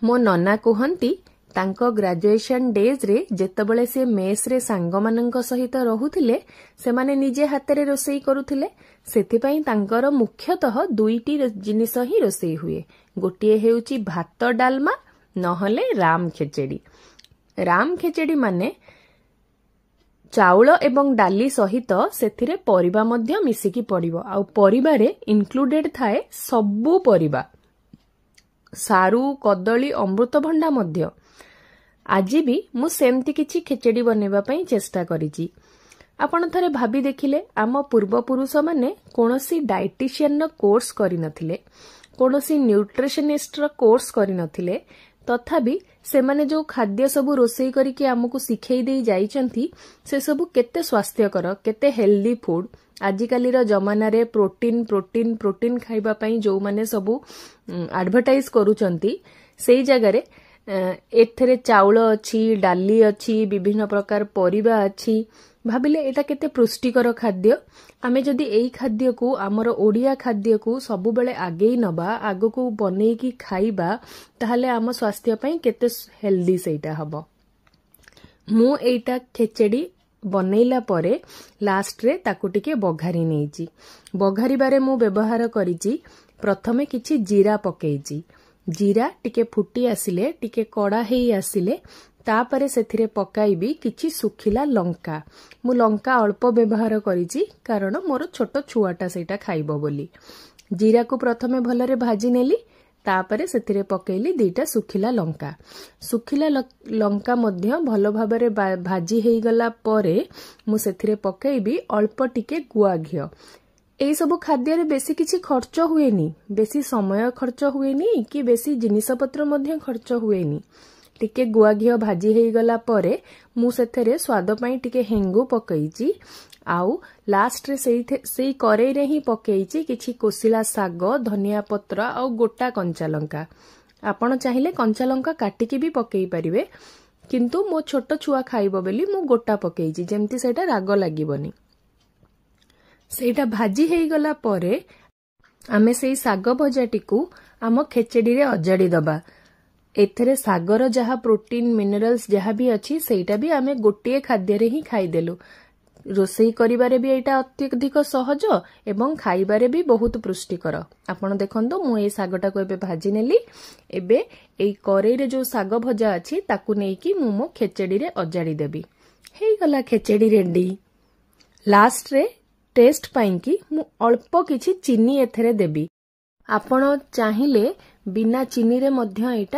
मो नना कहती तांको ग्रेजुएशन डेज रे जेतेबेले से मेस रे सांग मानक सहित रहुथिले से माने निजे हाथ रे रोसई करुथिले सेथिपई तांकर मुख्यतः दुईटी जिनिस ही रोसई हुए। गोटिए हेउची भात डालमा नहले राम खेचेडी। राम खेचेडी माने चाउल एवं डाली सहित सेथिरे परिबा मध्य मिसिकी पड़िबो आ परिबारे इनक्लूडेड थाए सबु परिबा सारू कदली अमृतभंडा मध्य। आज भी मु सेमती किछि खेचेडी बनेबा पई चेष्टा करिछि। आपण थरे भाबी देखिले आम पूर्वपुरुष माने कोनोसी डाइटिशियन रो कोर्स करि नथिले, कोनोसी न्यूट्रिशनिस्ट रो कोर्स करि नथिले, तथापि से माने जो खाद्य सबु रोसई करिके आमको सिखै देई जाइचंती से सबु केते स्वास्थ्यकर केते हेल्दी फूड। आजिकाली रो जमाना रे प्रोटीन प्रोटीन प्रोटीन खाइबा पई जो माने सबु एडवर्टाइज करूचंती सेई जगह रे एथरे चाउल अछि, डाली अछि, विभिन्न प्रकार परिबा अछि। भाबिले एटा केते पुष्टिकर खाद्य। आमे जदि एई खाद्य को हमर ओडिया खाद्य को सबु बेले आगे नबा आगो को बनै की खाइबा ताहले आम स्वास्थ्य पई केते हेल्दी सेटा हबो। मु एटा खेचेडी बनैला परे लास्ट रे ताकू टिके बघारी नेइची। बघारी बारे मु व्यवहार करिची प्रथमे किछि जीरा पकेइची। जीरा टिके फुटी आसिले टिके कड़ा हेई आसिले तापरे सेथिरे पकाइबी किछि सुखिला लंका। मु लंका अल्प व्यवहार करिची कारण मोर छोट छुआटा सेटा खाइबो बोली। जीरा को प्रथमे भलरे भाजी नेली तापरे सेथिरे पकेइली दुईटा सुखिला लंका। सुखिला लंका मध्य भल भाबरे भाजी हेई गला परे मु सेथिरे पकेइबी अल्प टिके गुआ घियो। एई सब खाद्य रे बेसी किछि खर्च हुएनी, बेसी समय खर्च हुएनी कि बेसी जिनिस पत्र मध्य खर्च हुएनी। टिके गुआ घियो भाजी हेई गला परे मु सेथरे स्वाद पई टिके हेंगु पकईची आउ लास्ट रे सेई करेई रे ही पकईची किछि कोसिला साग, धनिया पत्र आउ गोटा कंचा लंका। आपण चाहिले कंचा लंका काटिकी भी पकई परिबे, किंतु मो छोट छुआ खाइबो बेली मु गोटा पकईची जेमति सेटा राग लागिबनी। सेटा भाजी हेई गला परे आमे सेई साग भजाटी को आम खेचेडी रे अजाड़ी दबा। एथरे सागर जहा प्रोटीन मिनरल्स जहा भी अछि सेटा भी आमे गोटिए खाद्य रे ही खाई देलु। रोसई करिबारे भी एटा अत्यधिक सहज एवं खाइबारे भी बहुत पुष्टिकर। आपण देखंतो मु ए सागटा को एबे भाजी नेली। एबे एई करेई रे जो साग भजा अछि ताकू नै कि मु मो खेचेडी रे अजाड़ी देबी। हेई गला खेचेडी रेडी। लास्ट रे टेस्ट पाई कि मु अल्प किछि चीनी एथरे देबी। आपण चाहिले बिना चीनी रे मध्य एटा